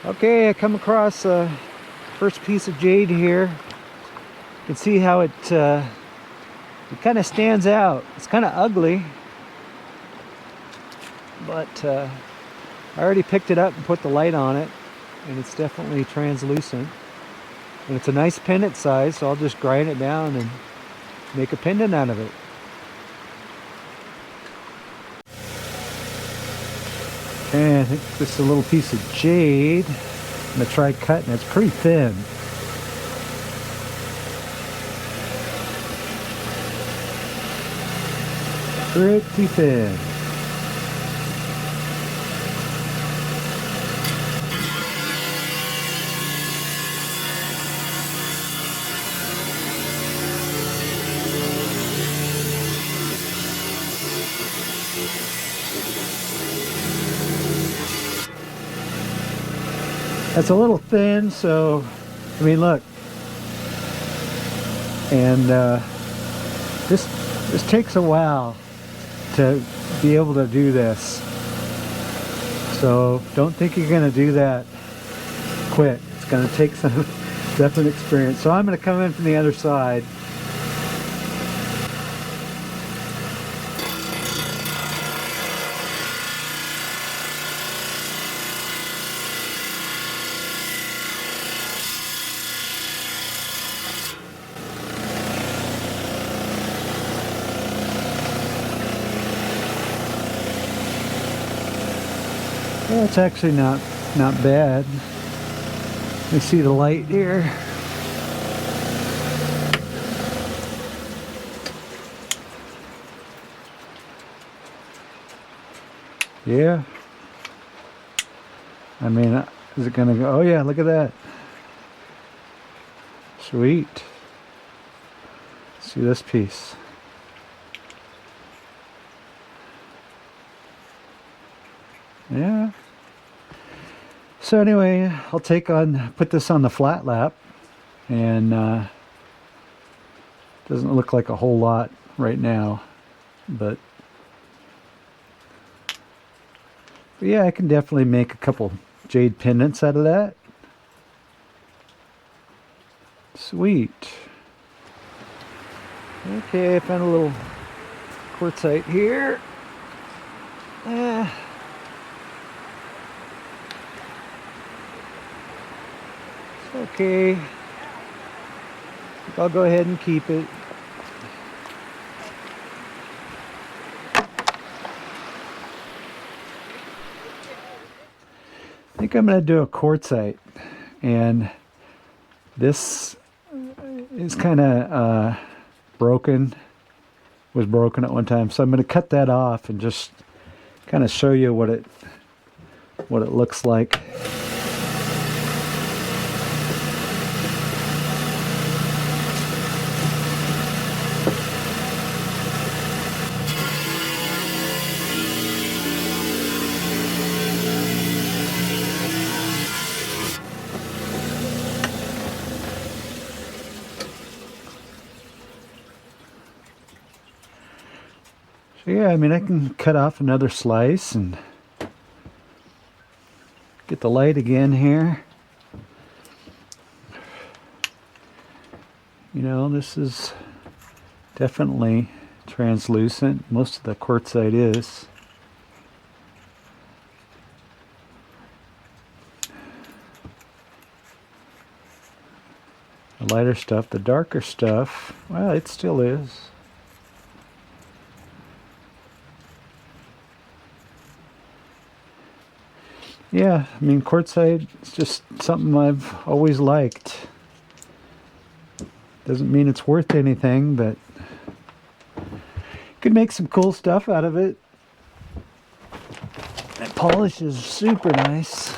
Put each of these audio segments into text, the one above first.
Okay, I come across the first piece of jade here. You can see how it kind of stands out. It's kind of ugly, but I already picked it up and put the light on it, and it's definitely translucent. And it's a nice pendant size, so I'll just grind it down and make a pendant out of it. And I think this is a little piece of jade. I'm going to try cutting it. It's pretty thin. Pretty thin. That's a little thin, so I mean, look, and this takes a while to be able to do this, so don't think you're going to do that quick. It's going to take some definite experience. So I'm going to come in from the other side. Well, it's actually not bad. You see the light here. Yeah. I mean, is it gonna go? Oh yeah, look at that. Sweet. See this piece. Yeah. So anyway, I'll put this on the flat lap, and doesn't look like a whole lot right now, but yeah, I can definitely make a couple jade pendants out of that. Sweet. Okay, I found a little quartzite here. Okay, I'll go ahead and keep it. I think I'm going to do a quartzite, and this is kind of was broken at one time, so I'm going to cut that off and just kind of show you what it looks like. So yeah, I mean, I can cut off another slice and get the light again here. You know, this is definitely translucent. Most of the quartzite is. The lighter stuff, the darker stuff, well, it still is. Yeah, I mean, quartzite is just something I've always liked. Doesn't mean it's worth anything, but you could make some cool stuff out of it. That polish is super nice.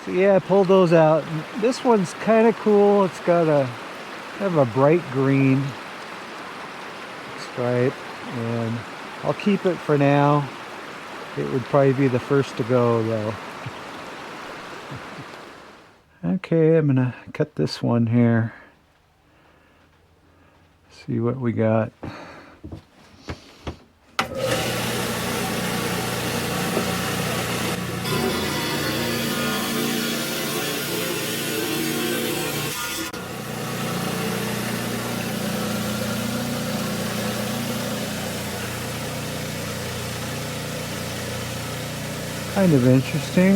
So yeah, I pulled those out. This one's kind of cool. It's got kind of a bright green stripe, and I'll keep it for now. It would probably be the first to go, though. Okay, I'm gonna cut this one here. See what we got. Kind of interesting.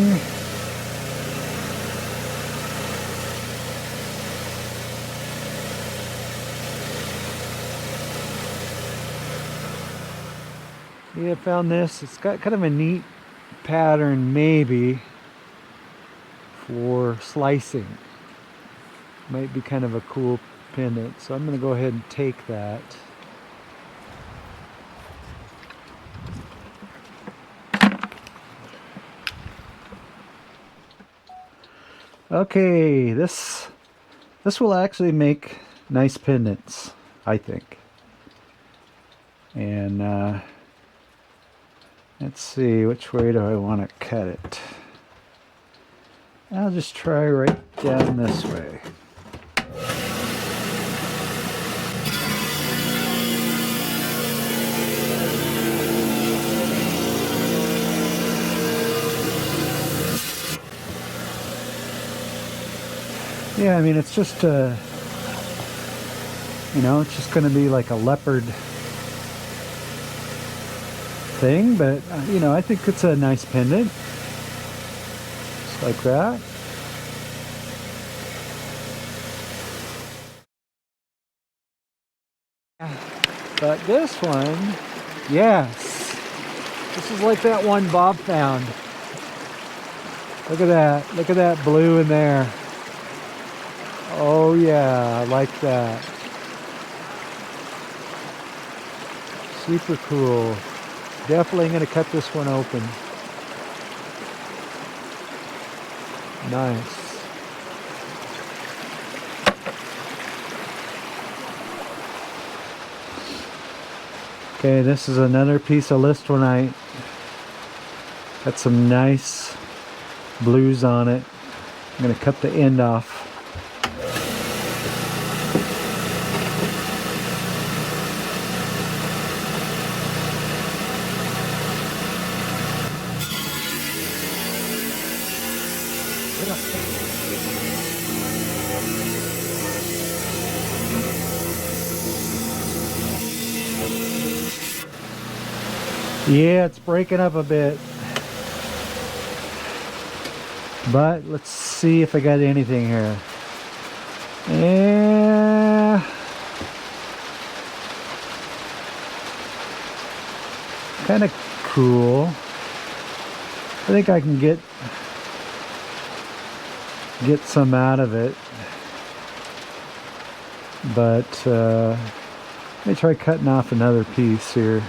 Yeah, I found this. It's got kind of a neat pattern, maybe, for slicing. Might be kind of a cool pendant. So I'm going to go ahead and take that. Okay, this will actually make nice pendants, I think. And let's see, which way do I want to cut it? I'll just try right down this way. Yeah, I mean, it's just you know, it's just going to be like a leopard thing, but you know, I think it's a nice pendant. Just like that. But this one, yes, this is like that one Bob found. Look at that blue in there. Oh yeah, I like that. Super cool. Definitely going to cut this one open. Nice. Okay, this is another piece of listwenite. Got some nice blues on it. I'm going to cut the end off. Yeah, it's breaking up a bit. But let's see if I got anything here. Yeah. Kind of cool. I think I can get some out of it. But let me try cutting off another piece here.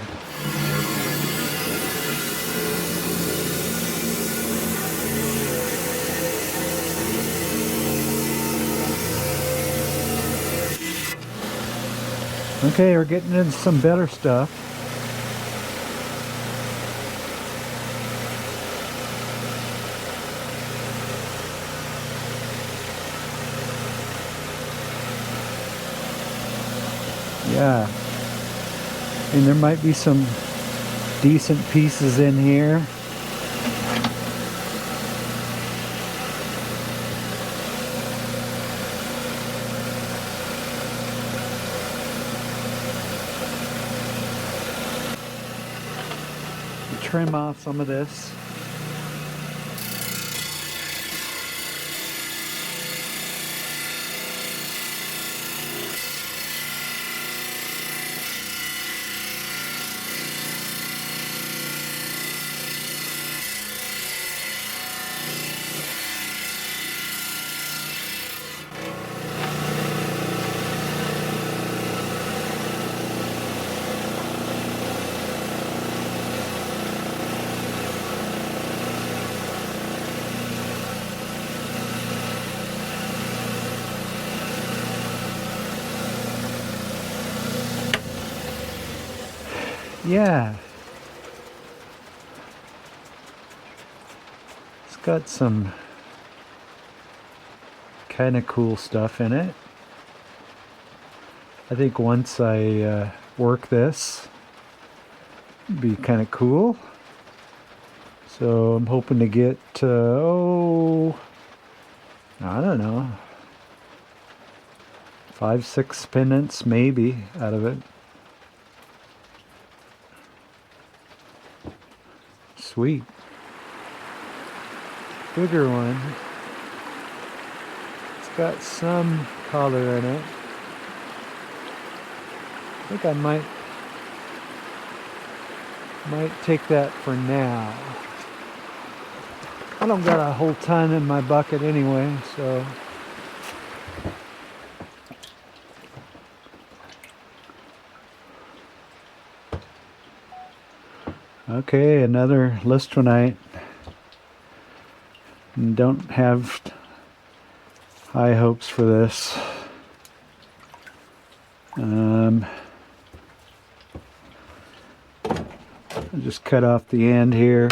Okay, we're getting into some better stuff. Yeah. And there might be some decent pieces in here. Trim off some of this. Yeah. It's got some kind of cool stuff in it. I think once I work this, it'd be kind of cool. So I'm hoping to get, oh, I don't know, 5, 6 pendants maybe out of it. Sweet. bigger one. It's got some color in it. I think I might take that for now. I don't got a whole ton in my bucket anyway, so. Okay, another listronite. Don't have high hopes for this. I'll just cut off the end here.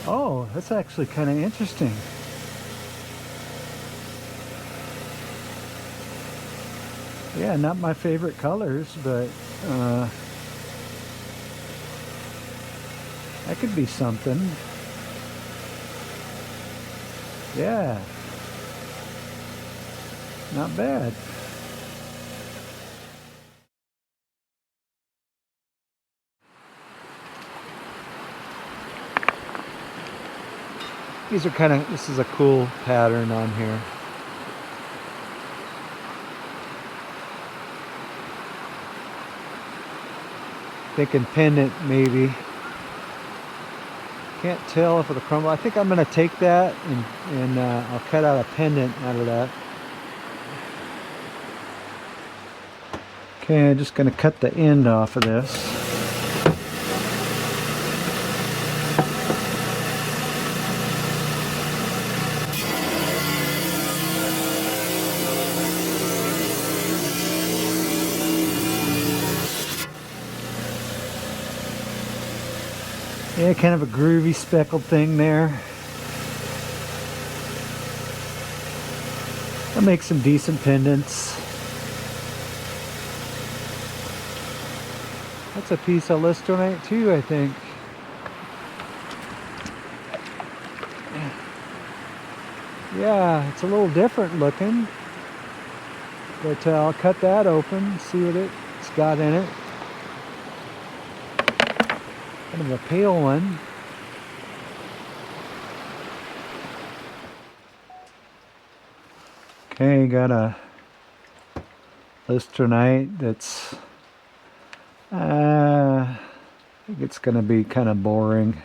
Oh, that's actually kind of interesting. Yeah, not my favorite colors, but that could be something. Yeah, not bad. These are kind of, this is a cool pattern on here. Thinking pendant maybe. Can't tell if it'll crumble. I think I'm going to take that and I'll cut out a pendant out of that. Okay, I'm just going to cut the end off of this. Yeah, kind of a groovy speckled thing there. I'll make some decent pendants. That's a piece of listronite too, I think. Yeah, it's a little different looking. But I'll cut that open, see what it's got in it. Kind of a pale one. Okay, got a listronite that's I think it's gonna be kind of boring.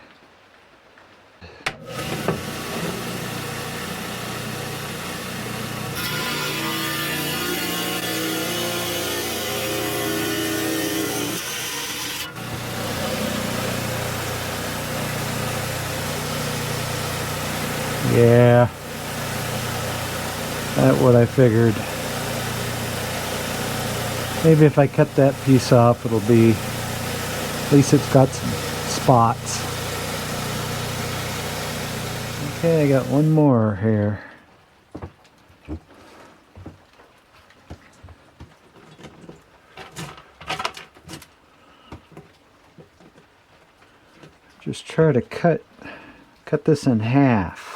Yeah, that's what I figured. Maybe if I cut that piece off, it'll be, at least it's got some spots. Okay, I got one more here. Just try to cut this in half.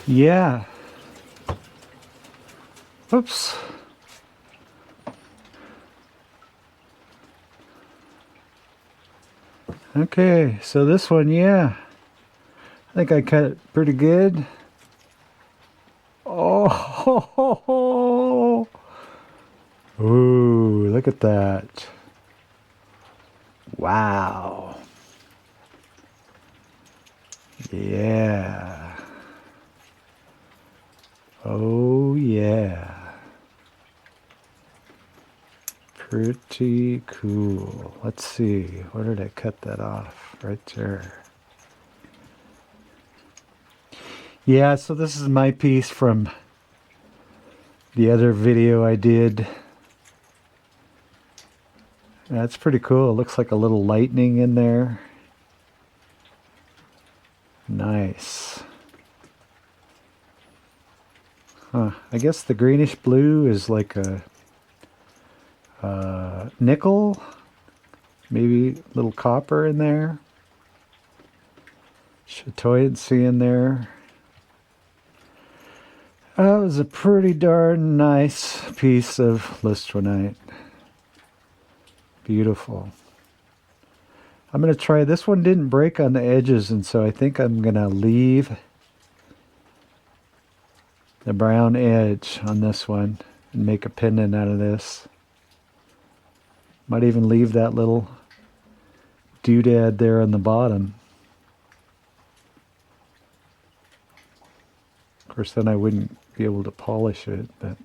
Yeah. Oops. Okay, so this one, yeah. I think I cut it pretty good. Oh, ooh, look at that. Wow. Yeah. Oh, yeah. Pretty cool. Let's see. Where did I cut that off? Right there. Yeah, so this is my piece from the other video I did. That's pretty cool. It looks like a little lightning in there. Nice. Huh. I guess the greenish blue is like a nickel. Maybe a little copper in there. Chatoyancy in there. That was a pretty darn nice piece of listronite. Beautiful. I'm going to try, this one didn't break on the edges, and so I think I'm going to leave the brown edge on this one and make a pendant out of this. Might even leave that little doodad there on the bottom. Of course, then I wouldn't be able to polish it, but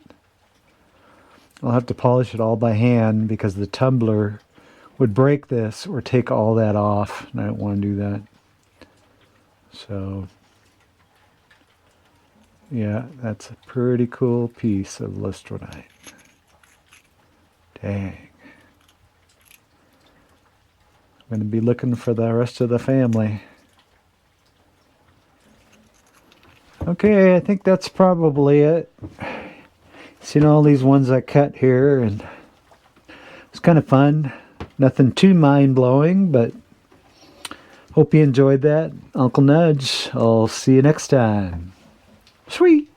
I'll have to polish it all by hand because the tumbler would break this or take all that off, and I don't want to do that. So, yeah, that's a pretty cool piece of listronite. Dang. I'm going to be looking for the rest of the family. Okay, I think that's probably it. Seen all these ones I cut here, and it's kind of fun. Nothing too mind-blowing, but hope you enjoyed that. Uncle Nudge, I'll see you next time. Sweet!